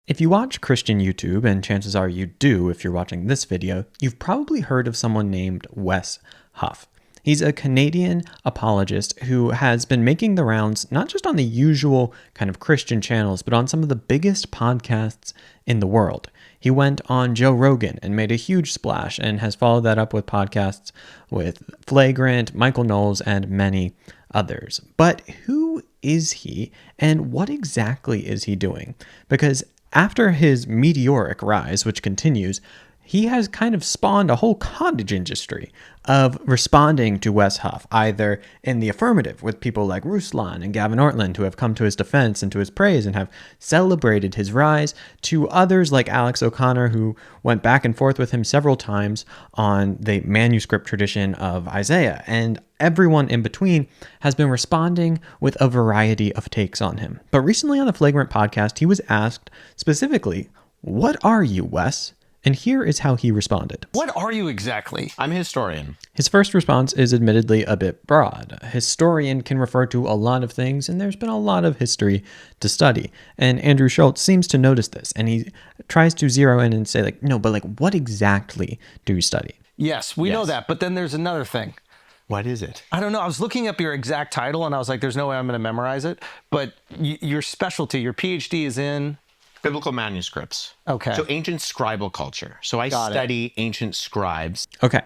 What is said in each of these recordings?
If you watch Christian YouTube, and chances are you do if you're watching this video, you've probably heard of someone named Wes Huff. He's a Canadian apologist who has been making the rounds not just on the usual kind of Christian channels, but on some of the biggest podcasts in the world. He went on Joe Rogan and made a huge splash and has followed that up with podcasts with Flagrant, Michael Knowles, and many others. But who is he and what exactly is he doing? Because after his meteoric rise, which continues, he has kind of spawned a whole cottage industry of responding to Wes Huff, either in the affirmative with people like Ruslan and Gavin Ortland who have come to his defense and to his praise and have celebrated his rise, to others like Alex O'Connor who went back and forth with him several times on the manuscript tradition of Isaiah, and everyone in between has been responding with a variety of takes on him. But recently on the Flagrant podcast, he was asked specifically, "What are you, Wes?" And here is how he responded. What are you exactly? I'm a historian. His first response is admittedly a bit broad. Historian can refer to a lot of things, and there's been a lot of history to study. And Andrew Schultz seems to notice this, and he tries to zero in and say, no, but what exactly do you study? Yes, we know that, but then there's another thing. What is it? I don't know. I was looking up your exact title, and I was like, there's no way I'm going to memorize it. But your specialty, your PhD is in... Biblical manuscripts. Okay. So ancient scribal culture. So I study ancient scribes. Okay,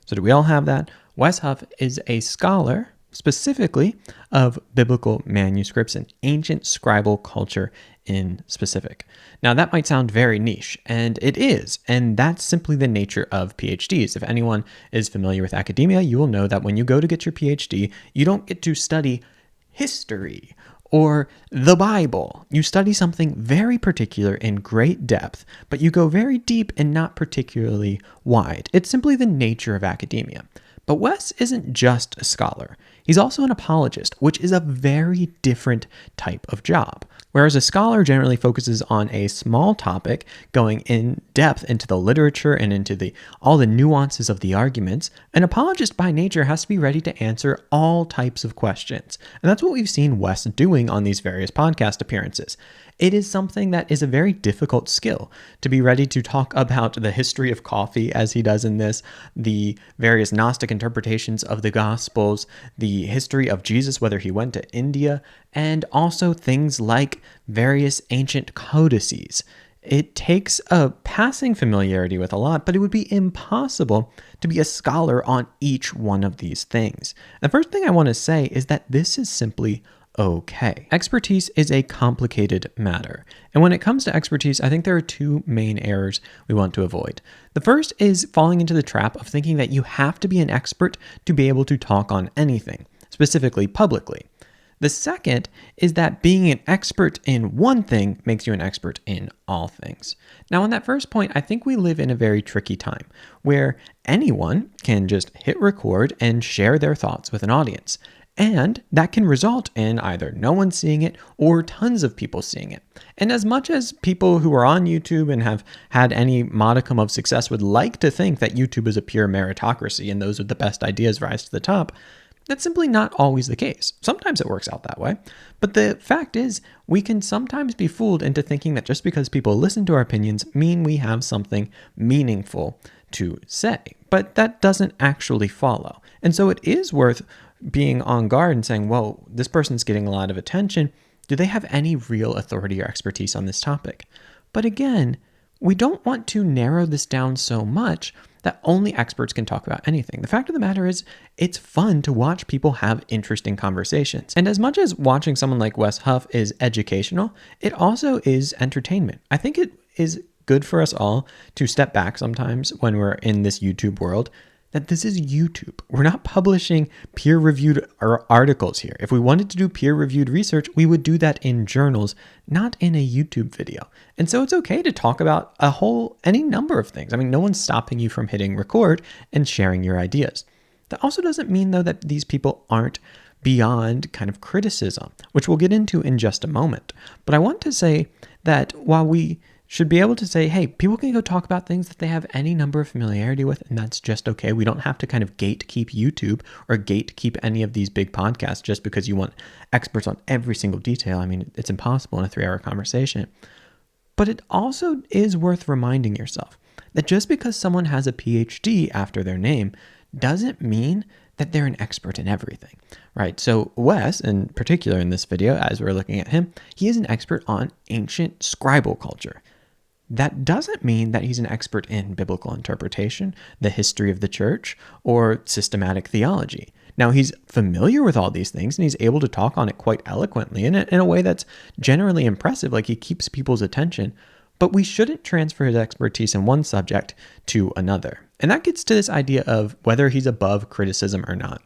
so do we all have that? Wes Huff is a scholar specifically of biblical manuscripts and ancient scribal culture in specific. Now that might sound very niche, and it is, and that's simply the nature of PhDs. If anyone is familiar with academia, you will know that when you go to get your PhD, you don't get to study history or the Bible. You study something very particular in great depth, but you go very deep and not particularly wide. It's simply the nature of academia. But Wes isn't just a scholar. He's also an apologist, which is a very different type of job. Whereas a scholar generally focuses on a small topic, going in depth into the literature and into all the nuances of the arguments, an apologist by nature has to be ready to answer all types of questions. And that's what we've seen Wes doing on these various podcast appearances. It is something that is a very difficult skill, to be ready to talk about the history of coffee, as he does in this, the various Gnostic interpretations of the Gospels, the history of Jesus, whether he went to India, and also things like various ancient codices. It takes a passing familiarity with a lot, but it would be impossible to be a scholar on each one of these things. The first thing I want to say is that this is simply okay. Expertise is a complicated matter. And when it comes to expertise, I think there are two main errors we want to avoid. The first is falling into the trap of thinking that you have to be an expert to be able to talk on anything, specifically publicly. The second is that being an expert in one thing makes you an expert in all things. Now, on that first point, I think we live in a very tricky time where anyone can just hit record and share their thoughts with an audience. And that can result in either no one seeing it or tons of people seeing it. And as much as people who are on YouTube and have had any modicum of success would like to think that YouTube is a pure meritocracy and those with the best ideas rise to the top, that's simply not always the case. Sometimes it works out that way. But the fact is, we can sometimes be fooled into thinking that just because people listen to our opinions mean we have something meaningful to say. But that doesn't actually follow. And so it is worth being on guard and saying, well, this person's getting a lot of attention. Do they have any real authority or expertise on this topic? But again, we don't want to narrow this down so much that only experts can talk about anything. The fact of the matter is, it's fun to watch people have interesting conversations. And as much as watching someone like Wes Huff is educational, it also is entertainment. I think it is good for us all to step back sometimes when we're in this YouTube world, that this is YouTube. We're not publishing peer-reviewed articles here. If we wanted to do peer-reviewed research, we would do that in journals, not in a YouTube video. And so it's okay to talk about any number of things. I mean, no one's stopping you from hitting record and sharing your ideas. That also doesn't mean, though, that these people aren't beyond kind of criticism, which we'll get into in just a moment. But I want to say that while we should be able to say, hey, people can go talk about things that they have any number of familiarity with, and that's just okay. We don't have to kind of gatekeep YouTube or gatekeep any of these big podcasts just because you want experts on every single detail. I mean, it's impossible in a 3-hour conversation. But it also is worth reminding yourself that just because someone has a PhD after their name doesn't mean that they're an expert in everything, right? So Wes, in particular in this video, as we're looking at him, he is an expert on ancient scribal culture. That doesn't mean that he's an expert in biblical interpretation, the history of the church, or systematic theology. Now, he's familiar with all these things, and he's able to talk on it quite eloquently in a way that's generally impressive, like he keeps people's attention. But we shouldn't transfer his expertise in one subject to another. And that gets to this idea of whether he's above criticism or not.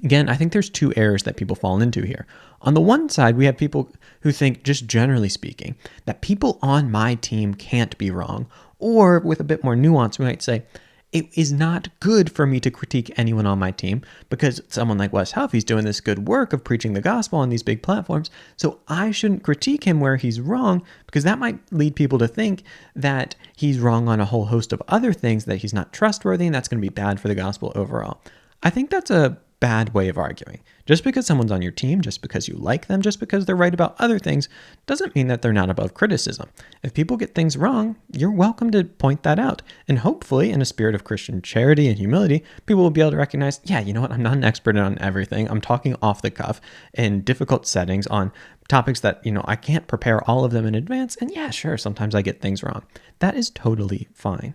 Again, I think there's two errors that people fall into here. On the one side, we have people who think, just generally speaking, that people on my team can't be wrong. Or with a bit more nuance, we might say, it is not good for me to critique anyone on my team because someone like Wes Huff, he's doing this good work of preaching the gospel on these big platforms. So I shouldn't critique him where he's wrong because that might lead people to think that he's wrong on a whole host of other things, that he's not trustworthy, and that's going to be bad for the gospel overall. I think that's a bad way of arguing. Just because someone's on your team, just because you like them, just because they're right about other things, doesn't mean that they're not above criticism. If people get things wrong, you're welcome to point that out. And hopefully, in a spirit of Christian charity and humility, people will be able to recognize, yeah, you know what, I'm not an expert on everything. I'm talking off the cuff in difficult settings on topics that, I can't prepare all of them in advance. And yeah, sure, sometimes I get things wrong. That is totally fine.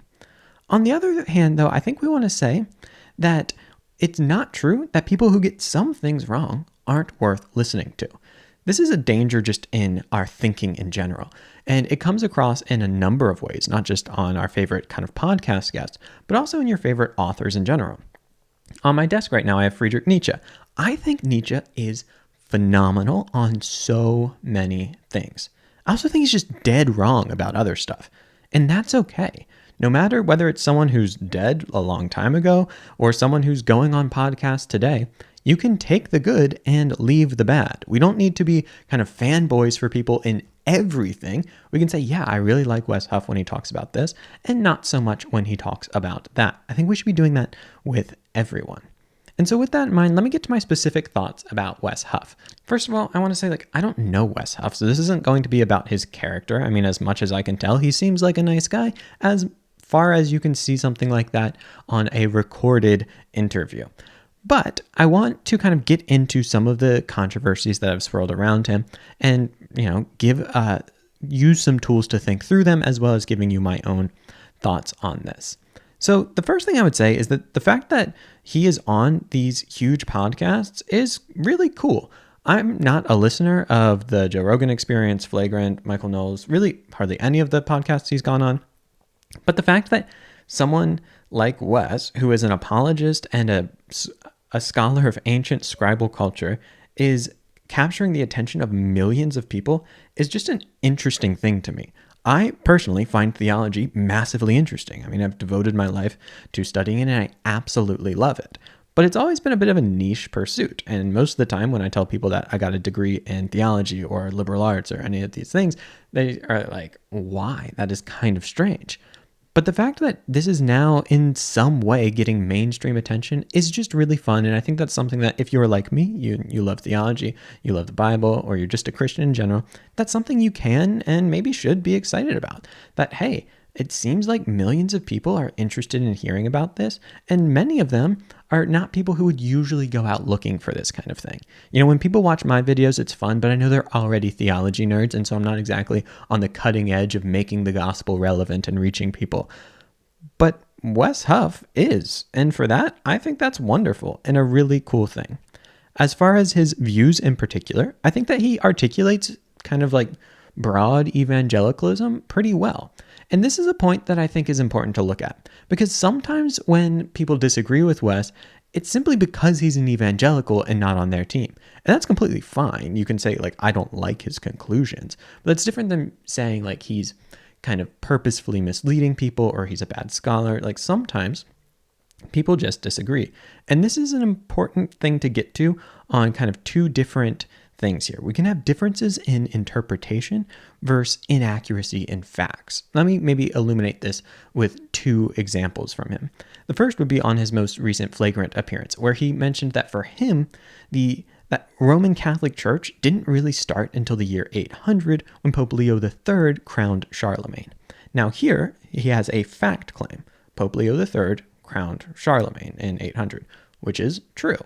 On the other hand, though, I think we want to say that it's not true that people who get some things wrong aren't worth listening to. This is a danger just in our thinking in general. And it comes across in a number of ways, not just on our favorite kind of podcast guests, but also in your favorite authors in general. On my desk right now, I have Friedrich Nietzsche. I think Nietzsche is phenomenal on so many things. I also think he's just dead wrong about other stuff. And that's okay. No matter whether it's someone who's dead a long time ago or someone who's going on podcasts today, you can take the good and leave the bad. We don't need to be kind of fanboys for people in everything. We can say, yeah, I really like Wes Huff when he talks about this, and not so much when he talks about that. I think we should be doing that with everyone. And so with that in mind, let me get to my specific thoughts about Wes Huff. First of all, I want to say, I don't know Wes Huff, so this isn't going to be about his character. I mean, as much as I can tell, he seems like a nice guy, as far as you can see something like that on a recorded interview. But I want to kind of get into some of the controversies that have swirled around him and, use some tools to think through them, as well as giving you my own thoughts on this. So the first thing I would say is that the fact that he is on these huge podcasts is really cool. I'm not a listener of the Joe Rogan Experience, Flagrant, Michael Knowles, really hardly any of the podcasts he's gone on. But the fact that someone like Wes, who is an apologist and a scholar of ancient scribal culture, is capturing the attention of millions of people is just an interesting thing to me. I personally find theology massively interesting. I mean, I've devoted my life to studying it, and I absolutely love it. But it's always been a bit of a niche pursuit. And most of the time when I tell people that I got a degree in theology or liberal arts or any of these things, they are like, why? That is kind of strange. But the fact that this is now in some way getting mainstream attention is just really fun. And I think that's something that if you're like me, you love theology, you love the Bible, or you're just a Christian in general, that's something you can and maybe should be excited about. That, hey, it seems like millions of people are interested in hearing about this, and many of them are not people who would usually go out looking for this kind of thing. When people watch my videos, it's fun, but I know they're already theology nerds, and so I'm not exactly on the cutting edge of making the gospel relevant and reaching people. But Wes Huff is, and for that, I think that's wonderful and a really cool thing. As far as his views in particular, I think that he articulates kind of like broad evangelicalism pretty well. And this is a point that I think is important to look at, because sometimes when people disagree with Wes, it's simply because he's an evangelical and not on their team. And that's completely fine. You can say, I don't like his conclusions, but that's different than saying, he's kind of purposefully misleading people or he's a bad scholar. Sometimes people just disagree. And this is an important thing to get to on kind of two different things here. We can have differences in interpretation versus inaccuracy in facts. Let me maybe illuminate this with two examples from him. The first would be on his most recent Flagrant appearance, where he mentioned that for him, that Roman Catholic Church didn't really start until the year 800 when Pope Leo III crowned Charlemagne. Now here, he has a fact claim. Pope Leo III crowned Charlemagne in 800, which is true.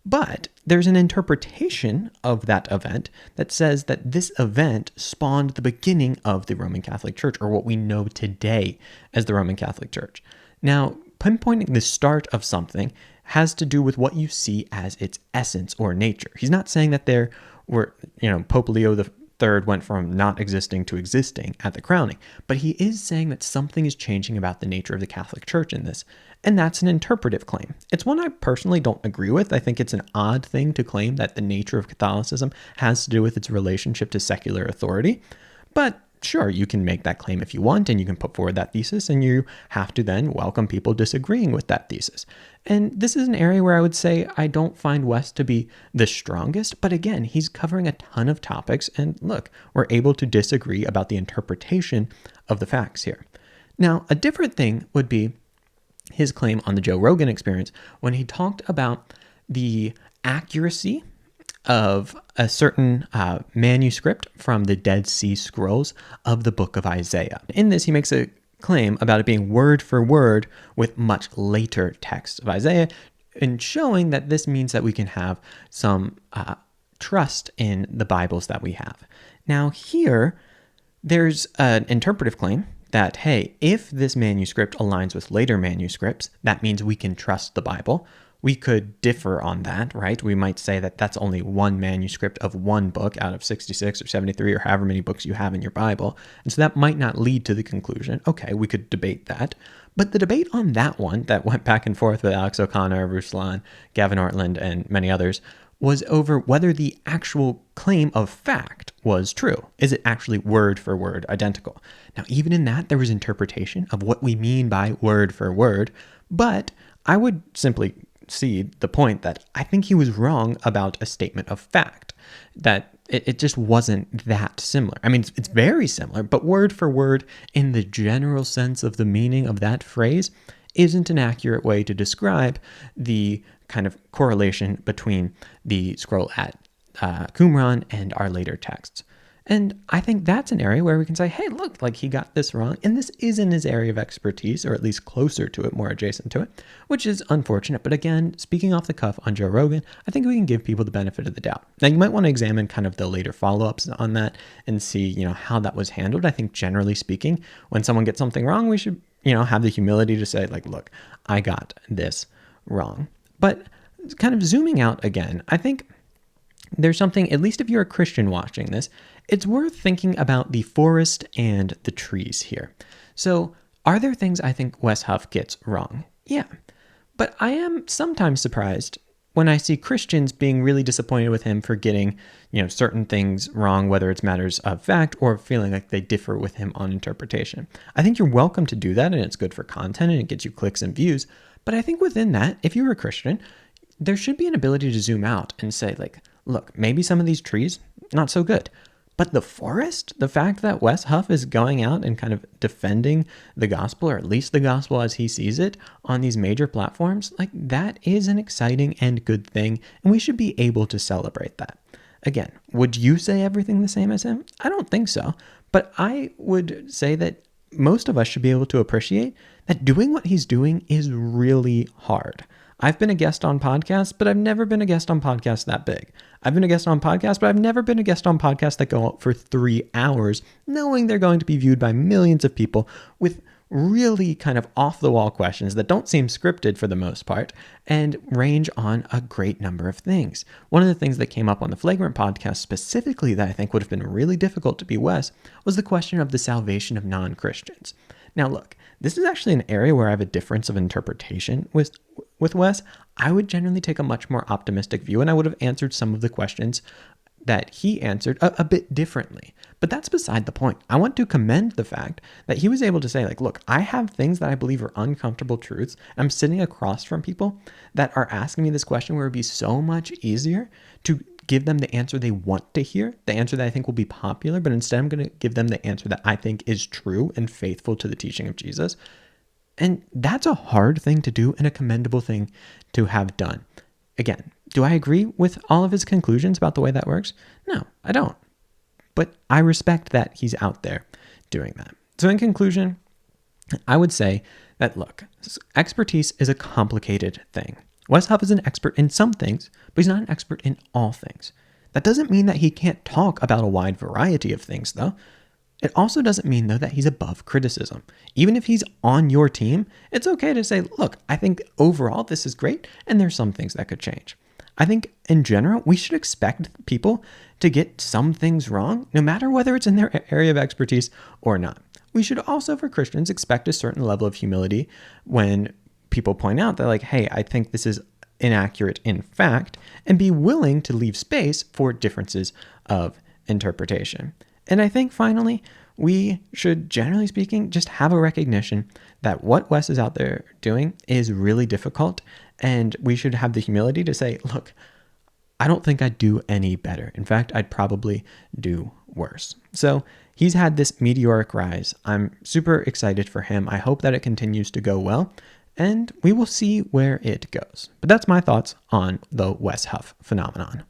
But there's an interpretation of that event that says that this event spawned the beginning of the Roman Catholic Church, or what we know today as the Roman Catholic Church. Now, pinpointing the start of something has to do with what you see as its essence or nature. He's not saying that there were, Pope Leo III went from not existing to existing at the crowning, but he is saying that something is changing about the nature of the Catholic Church in this, and that's an interpretive claim. It's one I personally don't agree with. I think it's an odd thing to claim that the nature of Catholicism has to do with its relationship to secular authority, but sure, you can make that claim if you want, and you can put forward that thesis, and you have to then welcome people disagreeing with that thesis. And this is an area where I would say I don't find Wes to be the strongest, but again, he's covering a ton of topics, and look, we're able to disagree about the interpretation of the facts here. Now, a different thing would be his claim on the Joe Rogan Experience when he talked about the accuracy of a certain manuscript from the Dead Sea Scrolls of the book of Isaiah. In this, he makes a claim about it being word for word with much later texts of Isaiah, and showing that this means that we can have some trust in the Bibles that we have. Now here, there's an interpretive claim that, hey, if this manuscript aligns with later manuscripts, that means we can trust the Bible. We could differ on that, right? We might say that that's only one manuscript of one book out of 66 or 73 or however many books you have in your Bible. And so that might not lead to the conclusion. Okay, we could debate that. But the debate on that one that went back and forth with Alex O'Connor, Ruslan, Gavin Ortland, and many others was over whether the actual claim of fact was true. Is it actually word for word identical? Now, even in that, there was interpretation of what we mean by word for word, but I would simply see the point that I think he was wrong about a statement of fact, that it just wasn't that similar. I mean, it's very similar, but word for word in the general sense of the meaning of that phrase isn't an accurate way to describe the kind of correlation between the scroll at Qumran and our later texts. And I think that's an area where we can say, hey, look, like he got this wrong. And this isn't his area of expertise, or at least closer to it, more adjacent to it, which is unfortunate. But again, speaking off the cuff on Joe Rogan, I think we can give people the benefit of the doubt. Now, you might want to examine kind of the later follow-ups on that and see, how that was handled. I think generally speaking, when someone gets something wrong, we should, have the humility to say, like, look, I got this wrong. But kind of zooming out again, I think there's something, at least if you're a Christian watching this, it's worth thinking about the forest and the trees here. So, are there things I think Wes Huff gets wrong? Yeah. But I am sometimes surprised when I see Christians being really disappointed with him for getting, certain things wrong, whether it's matters of fact or feeling like they differ with him on interpretation. I think you're welcome to do that, and it's good for content and it gets you clicks and views. But I think within that, if you're a Christian, there should be an ability to zoom out and say, like, look, maybe some of these trees, not so good. But the forest, the fact that Wes Huff is going out and kind of defending the gospel, or at least the gospel as he sees it, on these major platforms, like, that is an exciting and good thing, and we should be able to celebrate that. Again, would you say everything the same as him? I don't think so. But I would say that most of us should be able to appreciate that doing what he's doing is really hard. I've been a guest on podcasts, but I've never been a guest on podcasts that big. I've been a guest on podcasts, but I've never been a guest on podcasts that go out for 3 hours, knowing they're going to be viewed by millions of people with really kind of off-the-wall questions that don't seem scripted for the most part and range on a great number of things. One of the things that came up on the Flagrant podcast specifically that I think would have been really difficult to be Wes was the question of the salvation of non-Christians. Now, look, this is actually an area where I have a difference of interpretation with Wes. I would generally take a much more optimistic view, and I would have answered some of the questions that he answered a bit differently. But that's beside the point. I want to commend the fact that he was able to say, like, look, I have things that I believe are uncomfortable truths. I'm sitting across from people that are asking me this question where it would be so much easier to give them the answer they want to hear, the answer that I think will be popular, but instead I'm going to give them the answer that I think is true and faithful to the teaching of Jesus. And that's a hard thing to do and a commendable thing to have done. Again, Do I agree with all of his conclusions about the way that works? No, I don't. But I respect that he's out there doing that. So in conclusion, I would say that, look, expertise is a complicated thing. Wes Huff is an expert in some things, but he's not an expert in all things. That doesn't mean that he can't talk about a wide variety of things, though. It also doesn't mean, though, that he's above criticism. Even if he's on your team, it's okay to say, look, I think overall this is great, and there's some things that could change. I think in general, we should expect people to get some things wrong, no matter whether it's in their area of expertise or not. We should also, for Christians, expect a certain level of humility when people point out that, like, hey, I think this is inaccurate in fact, and be willing to leave space for differences of interpretation. And I think finally, we should, generally speaking, just have a recognition that what Wes is out there doing is really difficult. And we should have the humility to say, look, I don't think I'd do any better. In fact, I'd probably do worse. So he's had this meteoric rise. I'm super excited for him. I hope that it continues to go well, and we will see where it goes. But that's my thoughts on the Wes Huff phenomenon.